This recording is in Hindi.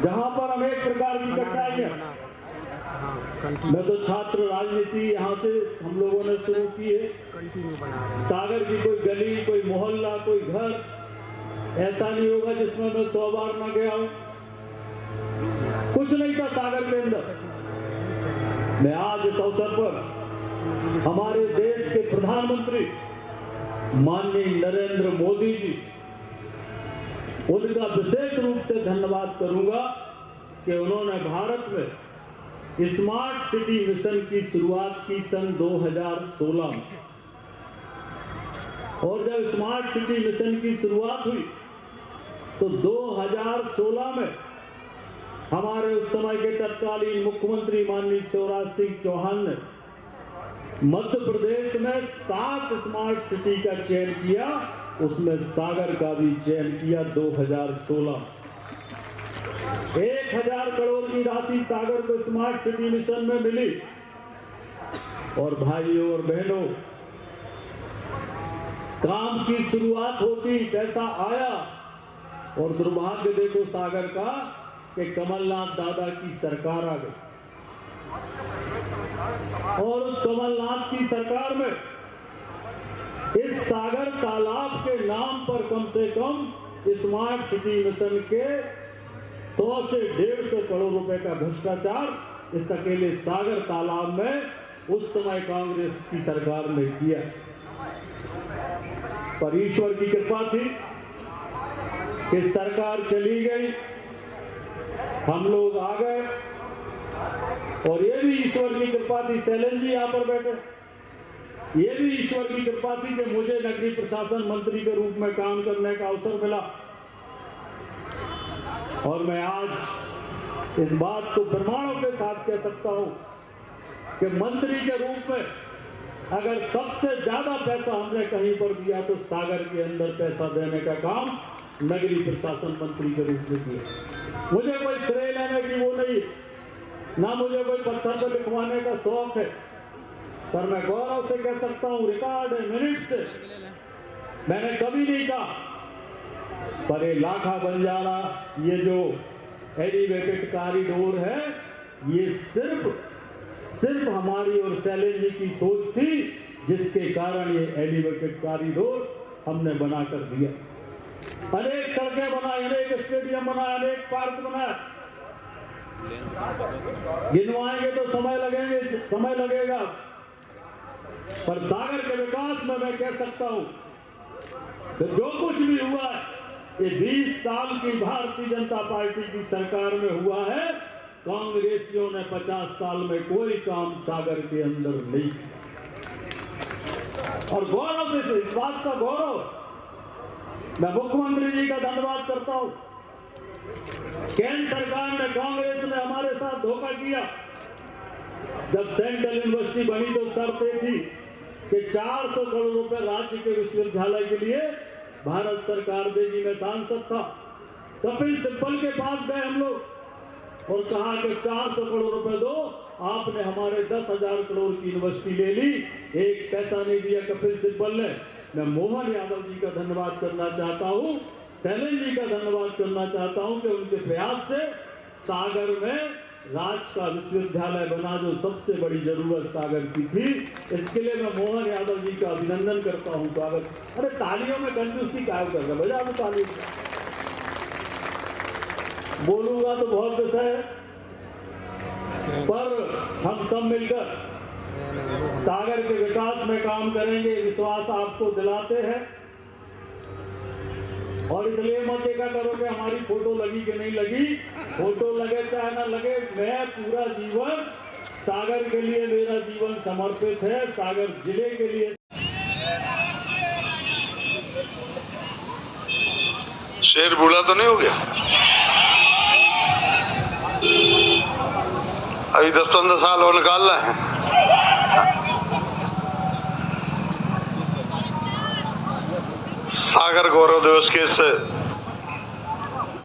जहां पर अनेक प्रकार की कठिनाइयां, मैं तो छात्र राजनीति यहाँ से हम लोगों ने शुरू की है। सागर की कोई गली, कोई मोहल्ला, कोई घर ऐसा नहीं होगा जिसमें मैं 100 बार न गया हूं। कुछ नहीं था सागर के अंदर। मैं आज इस अवसर पर हमारे देश के प्रधानमंत्री माननीय नरेंद्र मोदी जी, उनका विशेष रूप से धन्यवाद करूंगा कि उन्होंने भारत में स्मार्ट सिटी मिशन की शुरुआत की सन 2016 में। और जब स्मार्ट सिटी मिशन की शुरुआत हुई तो 2016 में हमारे उस समय के तत्कालीन मुख्यमंत्री माननीय शिवराज सिंह चौहान ने मध्य प्रदेश में 7 स्मार्ट सिटी का चयन किया, उसमें सागर का भी चयन किया 2016। 1000 करोड़ की राशि सागर को स्मार्ट सिटी मिशन में मिली। और भाइयों और बहनों, काम की शुरुआत होती, पैसा आया, और दुर्भाग्य देखो सागर का कि कमलनाथ दादा की सरकार आ गई। और उस कमलनाथ की सरकार में इस सागर तालाब के नाम पर कम से कम स्मार्ट सिटी मिशन के 100 से 150 करोड़ रुपए का भ्रष्टाचार इस अकेले सागर तालाब में उस समय कांग्रेस की सरकार ने किया। पर ईश्वर की कृपा थी कि सरकार चली गई, हम लोग आ गए। और ये भी ईश्वर की कृपा थी, शैलेंद्र जी यहाँ पर बैठे, ये भी ईश्वर की कृपा थी कि मुझे नगरीय प्रशासन मंत्री के रूप में काम करने का अवसर मिला। और मैं आज इस बात को प्रमाणों के साथ कह सकता हूं कि मंत्री के रूप में अगर सबसे ज्यादा पैसा हमने कहीं पर दिया तो सागर के अंदर पैसा देने का काम नगरीय प्रशासन मंत्री के रूप में किया। मुझे कोई श्रेय लेने की वो नहीं, ना मुझे कोई पत्थर पर लिखवाने का शौक है, पर मैं गौरव से कह सकता हूं, रिकॉर्ड है, मिनट से मैंने कभी नहीं कहा पर ये लाखा बंजारा, ये जो एलिवेटेड कॉरिडोर है, ये सिर्फ हमारी और शैलेंद्र जी की सोच थी, जिसके कारण ये एलिवेटेड कॉरिडोर हमने बना कर दिया। अनेक सड़कें बनाई, अनेक स्टेडियम बनाए, अनेक पार्क बनाए। गिनवाएंगे तो समय लगेगा, पर सागर के विकास में मैं कह सकता हूं कि जो कुछ भी हुआ है ये 20 साल की भारतीय जनता पार्टी की सरकार में हुआ है। कांग्रेसियों ने 50 साल में कोई काम सागर के अंदर नहीं। और गौरव से, इस बात का गौरव, मैं मुख्यमंत्री जी का धन्यवाद करता हूं। केंद्र सरकार ने, कांग्रेस ने हमारे साथ धोखा किया। जब सेंट्रल यूनिवर्सिटी बनी तो शर्त थी कि 400 करोड़ रुपए राज्य के विश्वविद्यालय के लिए भारत सरकार देगी। मैं सांसद था, कपिल सिब्बल के पास गए हम लोग और कहा कि 400 करोड़ रुपए दो। आपने हमारे 10,000 करोड़ की यूनिवर्सिटी ले ली, एक पैसा नहीं दिया कपिल सिब्बल ने। मैं मोहन यादव जी का धन्यवाद करना चाहता हूं, शैलेंद्र जी का धन्यवाद करना चाहता हूं कि उनके प्रयास से सागर में राज का विश्वविद्यालय बना, जो सबसे बड़ी जरूरत सागर की थी। इसके लिए मैं मोहन यादव जी का अभिनंदन करता हूं। स्वागत। अरे तालियों में कंजूसी क्या कर रहा, बजा दो ताली। बोलूंगा तो बहुत विषय है, पर हम सब मिलकर सागर के विकास में काम करेंगे, विश्वास आपको दिलाते हैं। और इसलिए मत देखा करो कि हमारी फोटो लगी कि नहीं लगी, फोटो लगे चाहे ना लगे, मैं पूरा जीवन सागर के लिए, मेरा जीवन समर्पित है सागर जिले के लिए। शेर बूढ़ा तो नहीं हो गया? अभी 10-15 साल और निकालना है। सागर गौरव दिवस के इस